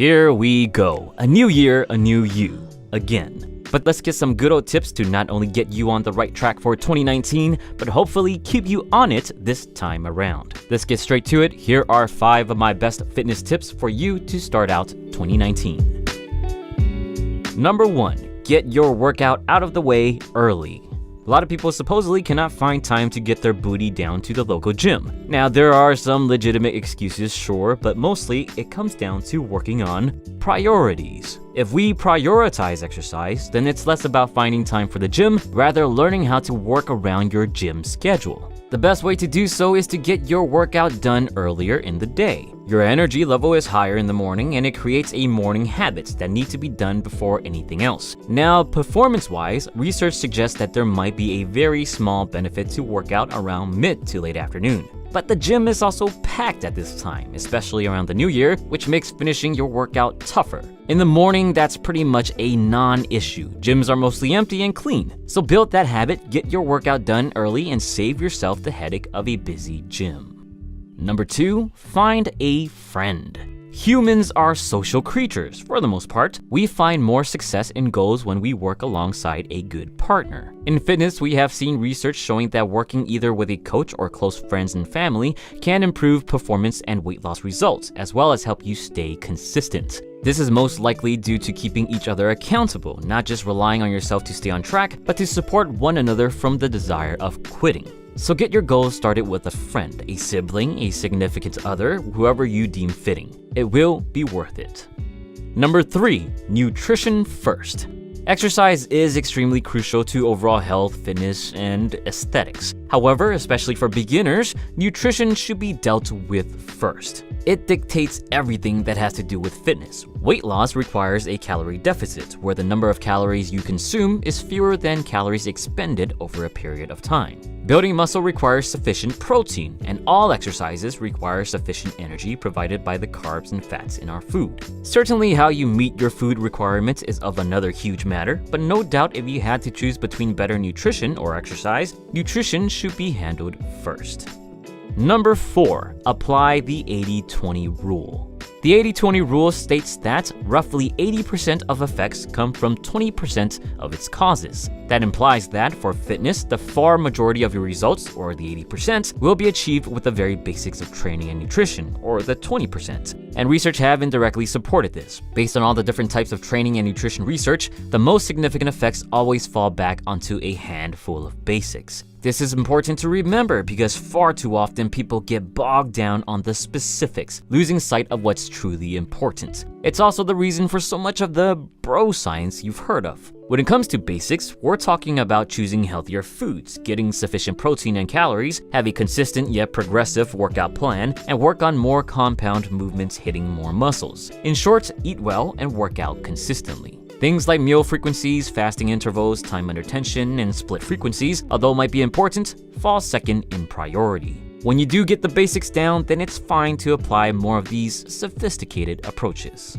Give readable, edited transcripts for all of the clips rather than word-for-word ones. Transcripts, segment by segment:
Here we go. A new year, a new you. Again. But let's get some good old tips to not only get you on the right track for 2019, but hopefully keep you on it this time around. Let's get straight to it. Here are 5 of my best fitness tips for you to start out 2019. Number 1. Get your workout out of the way early. A lot of people supposedly cannot find time to get their booty down to the local gym. Now, there are some legitimate excuses, sure, but mostly it comes down to working on priorities. If we prioritize exercise, then it's less about finding time for the gym, rather learning how to work around your gym schedule. The best way to do so is to get your workout done earlier in the day. Your energy level is higher in the morning, and it creates a morning habit that need to be done before anything else. Now, performance-wise, research suggests that there might be a very small benefit to workout around mid to late afternoon. But the gym is also packed at this time, especially around the new year, which makes finishing your workout tougher. In the morning, that's pretty much a non-issue. Gyms are mostly empty and clean. So build that habit, get your workout done early, and save yourself the headache of a busy gym. Number 2, find a friend. Humans are social creatures. For the most part, we find more success in goals when we work alongside a good partner. In fitness, we have seen research showing that working either with a coach or close friends and family can improve performance and weight loss results, as well as help you stay consistent. This is most likely due to keeping each other accountable, not just relying on yourself to stay on track, but to support one another from the desire of quitting. So get your goals started with a friend, a sibling, a significant other, whoever you deem fitting. It will be worth it. Number 3, nutrition first. Exercise is extremely crucial to overall health, fitness, and aesthetics. However, especially for beginners, nutrition should be dealt with first. It dictates everything that has to do with fitness. Weight loss requires a calorie deficit, where the number of calories you consume is fewer than calories expended over a period of time. Building muscle requires sufficient protein, and all exercises require sufficient energy provided by the carbs and fats in our food. Certainly, how you meet your food requirements is of another huge matter, but no doubt if you had to choose between better nutrition or exercise, nutrition should be handled first. Number 4, apply the 80-20 rule. The 80-20 rule states that roughly 80% of effects come from 20% of its causes. That implies that for fitness, the far majority of your results, or the 80%, will be achieved with the very basics of training and nutrition, or the 20%. And research have indirectly supported this. Based on all the different types of training and nutrition research, the most significant effects always fall back onto a handful of basics. This is important to remember because far too often people get bogged down on the specifics, losing sight of what's truly important. It's also the reason for so much of the bro science you've heard of. When it comes to basics, we're talking about choosing healthier foods, getting sufficient protein and calories, have a consistent yet progressive workout plan, and work on more compound movements hitting more muscles. In short, eat well and work out consistently. Things like meal frequencies, fasting intervals, time under tension, and split frequencies, although might be important, fall second in priority. When you do get the basics down, then it's fine to apply more of these sophisticated approaches.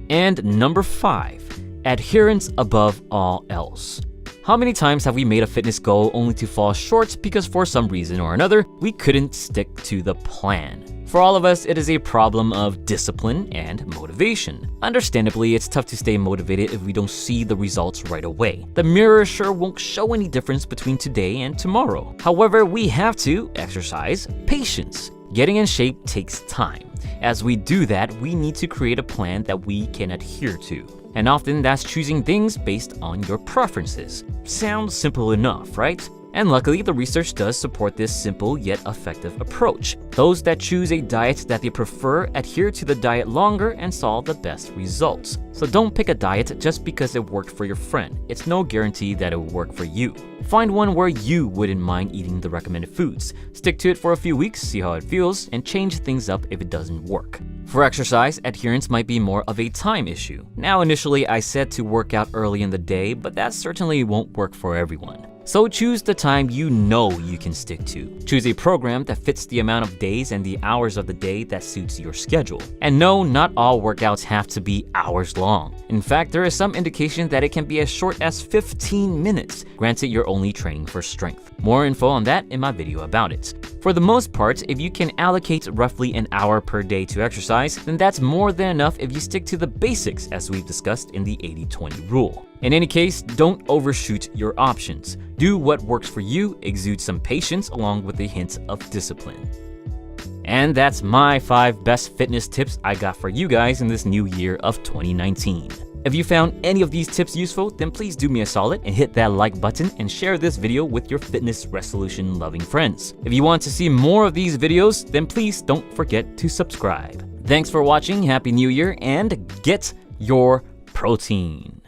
And number 5, adherence above all else. How many times have we made a fitness goal only to fall short because for some reason or another, we couldn't stick to the plan? For all of us, it is a problem of discipline and motivation. Understandably, it's tough to stay motivated if we don't see the results right away. The mirror sure won't show any difference between today and tomorrow. However, we have to exercise patience. Getting in shape takes time. As we do that, we need to create a plan that we can adhere to. And often that's choosing things based on your preferences. Sounds simple enough, right? And luckily, the research does support this simple yet effective approach. Those that choose a diet that they prefer adhere to the diet longer and saw the best results. So don't pick a diet just because it worked for your friend. It's no guarantee that it will work for you. Find one where you wouldn't mind eating the recommended foods. Stick to it for a few weeks, see how it feels, and change things up if it doesn't work. For exercise, adherence might be more of a time issue. Now, initially, I said to work out early in the day, but that certainly won't work for everyone. So choose the time you know you can stick to. Choose a program that fits the amount of days and the hours of the day that suits your schedule. And no, not all workouts have to be hours long. In fact, there is some indication that it can be as short as 15 minutes. Granted, you're only training for strength. More info on that in my video about it. For the most part, if you can allocate roughly an hour per day to exercise, then that's more than enough if you stick to the basics as we've discussed in the 80-20 rule. In any case, don't overshoot your options. Do what works for you, exude some patience along with a hint of discipline. And that's my 5 best fitness tips I got for you guys in this new year of 2019. If you found any of these tips useful, then please do me a solid and hit that like button and share this video with your fitness resolution loving friends. If you want to see more of these videos, then please don't forget to subscribe. Thanks for watching, Happy New Year, and get your protein.